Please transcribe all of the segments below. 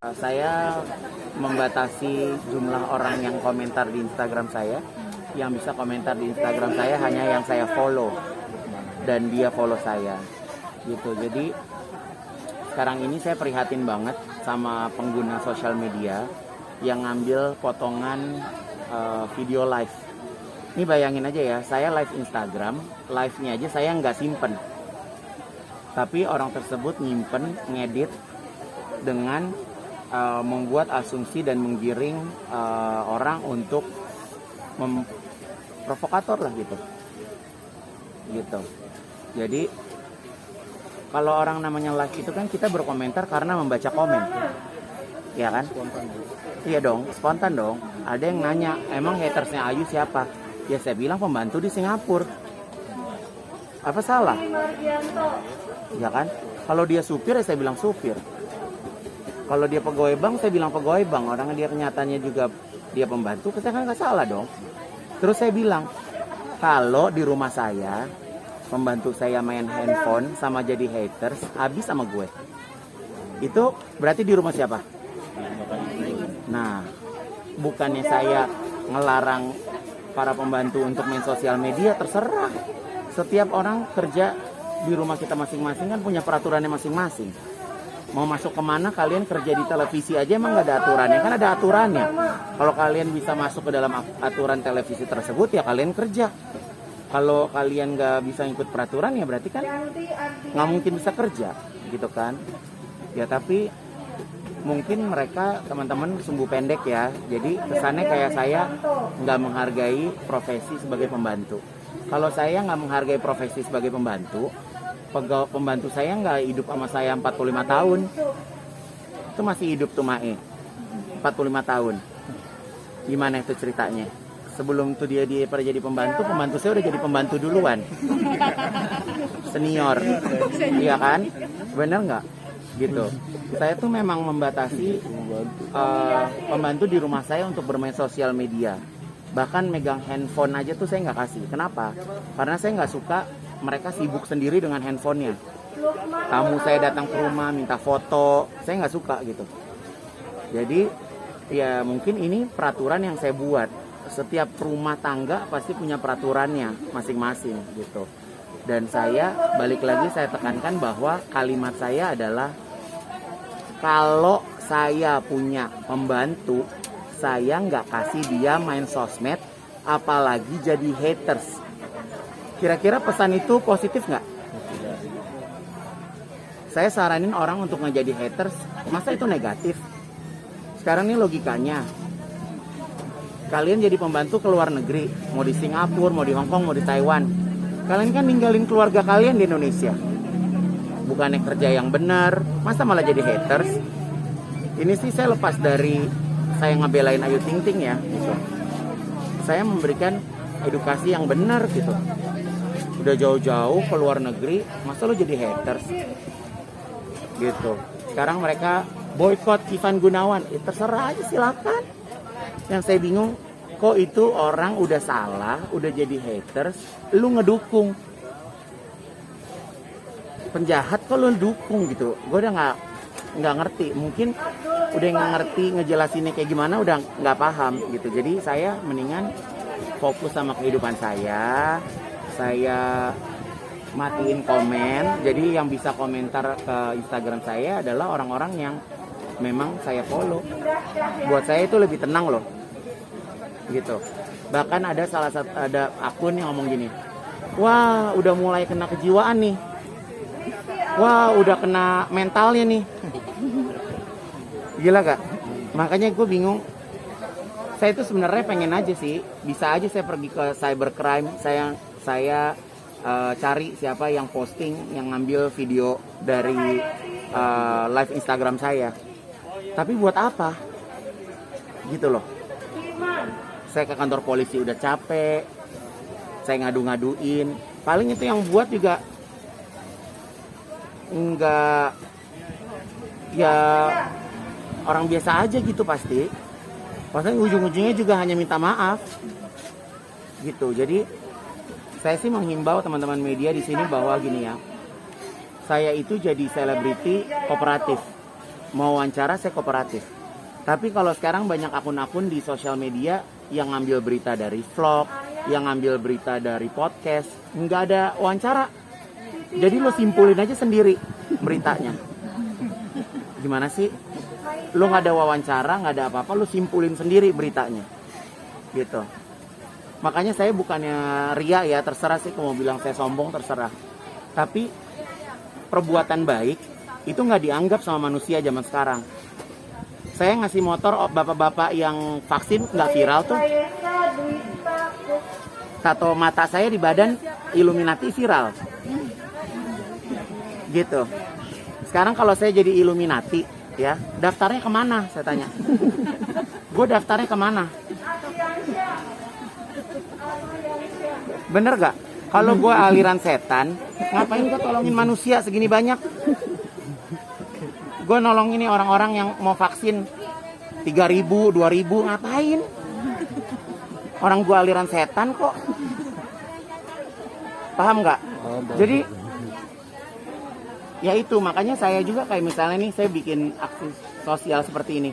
Saya membatasi jumlah orang yang komentar di Instagram saya. Yang bisa komentar di Instagram saya hanya yang saya follow dan dia follow saya. Gitu. Jadi sekarang ini saya prihatin banget sama pengguna sosial media yang ngambil potongan video live. Ini bayangin aja ya, saya live Instagram, live-nya aja saya nggak simpen. Tapi orang tersebut nyimpen, ngedit dengan membuat asumsi dan menggiring orang untuk provokator lah gitu. Jadi kalau orang namanya live itu kan kita berkomentar karena membaca komen, ya kan? Spontan. Iya dong, spontan dong. Ada yang nanya, emang hatersnya Ayu siapa? Ya saya bilang pembantu di Singapura. Apa salah? Ya kan? Kalau dia supir ya saya bilang supir. Kalau dia pegawai bank, saya bilang pegawai bank. Orang dia kenyataannya juga dia pembantu, kita kan nggak salah dong. Terus saya bilang, kalau di rumah saya, pembantu saya main handphone sama jadi haters, habis sama gue. Itu berarti di rumah siapa? Nah, bukannya saya ngelarang para pembantu untuk main sosial media, terserah. Setiap orang kerja di rumah kita masing-masing kan punya peraturannya masing-masing. Mau masuk kemana, kalian kerja di televisi aja emang nggak ada aturannya, kan ada aturannya. Kalau kalian bisa masuk ke dalam aturan televisi tersebut ya kalian kerja. Kalau kalian nggak bisa ikut peraturan ya berarti kan nggak mungkin bisa kerja, gitu kan? Ya tapi mungkin mereka teman-teman sumbu pendek ya, jadi kesannya kayak saya nggak menghargai profesi sebagai pembantu. Kalau saya nggak menghargai profesi sebagai pembantu saya nggak hidup sama saya 45 tahun. Itu masih hidup tuh Mae 45 tahun. Gimana itu ceritanya? Sebelum tuh dia pernah jadi pembantu saya udah jadi pembantu duluan. Senior. Iya kan? Bener nggak? Gitu. Saya tuh memang membatasi pembantu di rumah saya untuk bermain sosial media. Bahkan megang handphone aja tuh saya nggak kasih. Kenapa? Karena saya nggak suka mereka sibuk sendiri dengan handphonenya. Tamu saya datang ke rumah minta foto, saya nggak suka gitu. Jadi ya mungkin ini peraturan yang saya buat. Setiap rumah tangga pasti punya peraturannya masing-masing gitu. Dan saya balik lagi saya tekankan bahwa kalimat saya adalah kalau saya punya pembantu, saya nggak kasih dia main sosmed, apalagi jadi haters. Kira-kira pesan itu positif nggak? Saya saranin orang untuk ngejadi haters, masa itu negatif? Sekarang ini logikanya, kalian jadi pembantu ke luar negeri, mau di Singapura, mau di Hong Kong, mau di Taiwan, kalian kan ninggalin keluarga kalian di Indonesia. Bukannya kerja yang benar, masa malah jadi haters? Ini sih saya lepas dari saya ngebelain Ayu Ting Ting ya, gitu. Saya memberikan edukasi yang benar gitu. Udah jauh-jauh ke luar negeri, masa lo jadi haters? Gitu. Sekarang mereka boykot Ivan Gunawan. Terserah aja, silakan. Yang saya bingung, kok itu orang udah salah, udah jadi haters, lu ngedukung. Penjahat kok lu dukung gitu. Gue udah nggak ngerti. Mungkin udah nggak ngerti ngejelasinnya kayak gimana, udah nggak paham gitu. Jadi saya mendingan fokus sama kehidupan saya matiin komen. Jadi yang bisa komentar ke Instagram saya adalah orang-orang yang memang saya follow. Buat saya itu lebih tenang loh, gitu. Bahkan ada ada akun yang ngomong gini, wah udah mulai kena kejiwaan nih, wah udah kena mentalnya nih. Gila gak? Makanya gue bingung. Saya itu sebenarnya pengen aja sih, bisa aja saya pergi ke cybercrime, saya cari siapa yang posting, yang ngambil video dari live Instagram saya. Tapi buat apa? Gitu loh. Saya ke kantor polisi udah capek, saya ngadu-ngaduin. Paling itu yang buat juga enggak, ya orang biasa aja gitu pasti. Pasti ujung-ujungnya juga hanya minta maaf. Gitu. Jadi saya sih menghimbau teman-teman media di sini bahwa gini ya, saya itu jadi selebriti kooperatif. mau wawancara saya kooperatif. Tapi kalau sekarang banyak akun-akun di sosial media yang ngambil berita dari vlog, yang ngambil berita dari podcast, nggak ada wawancara. Jadi lo simpulin aja sendiri beritanya. Gimana sih? Lo nggak ada wawancara, nggak ada apa-apa, lo simpulin sendiri beritanya. Gitu. Makanya saya bukannya ria ya, terserah sih kalau mau bilang saya sombong, terserah. Tapi perbuatan baik itu nggak dianggap sama manusia zaman sekarang. Saya ngasih motor bapak-bapak yang vaksin nggak viral tuh. Tato mata saya di badan Illuminati viral. Gitu. Sekarang kalau saya jadi Illuminati, ya daftarnya kemana? Saya tanya. Gue daftarnya kemana? Bener gak? Kalau gue aliran setan, ngapain gue tolongin manusia segini banyak? Gue nolongin nih orang-orang yang mau vaksin 3.000, 2.000, ngapain? Orang gue aliran setan kok. Paham gak? Jadi ya itu, makanya saya juga kayak misalnya nih, saya bikin aksi sosial seperti ini.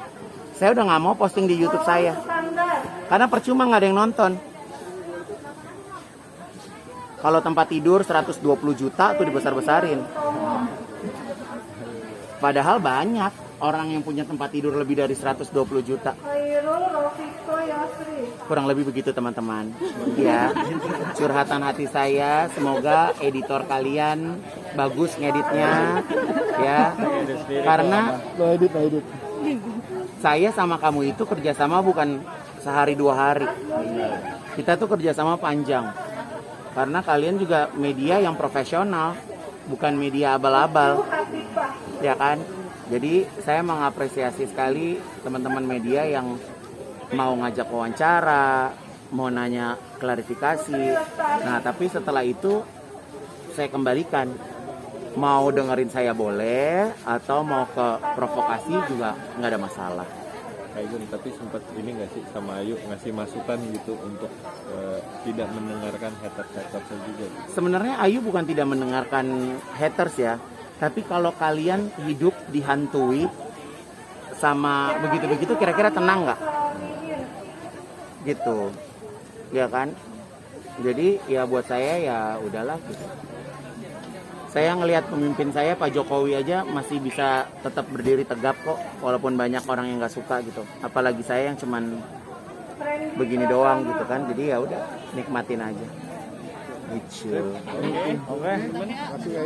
Saya udah gak mau posting di YouTube saya. Karena percuma gak ada yang nonton. Kalau tempat tidur 120 juta tuh dibesar-besarin. Padahal banyak orang yang punya tempat tidur lebih dari 120 juta. Kurang lebih begitu teman-teman. Ya, curhatan hati saya. Semoga editor kalian bagus ngeditnya. Ya, karena saya sama kamu itu kerjasama bukan sehari 2 hari. Kita tuh kerjasama panjang. Karena kalian juga media yang profesional, bukan media abal-abal, ya kan? Jadi saya mengapresiasi sekali teman-teman media yang mau ngajak wawancara, mau nanya klarifikasi. Nah, tapi setelah itu saya kembalikan. Mau dengerin saya boleh, atau mau ke provokasi juga nggak ada masalah. Kak Igun, tapi sempat ini nggak sih sama Ayu ngasih masukan gitu untuk tidak mendengarkan haters juga? Sebenarnya Ayu bukan tidak mendengarkan haters ya, tapi kalau kalian hidup dihantui sama begitu-begitu, kira-kira tenang nggak? Gitu, ya kan? Jadi ya buat saya ya udahlah gitu. Saya ngelihat pemimpin saya Pak Jokowi aja masih bisa tetap berdiri tegap kok, walaupun banyak orang yang nggak suka gitu. Apalagi saya yang cuman begini doang gitu kan. Jadi ya udah, nikmatin aja. Gitu. Oke. Terima kasih.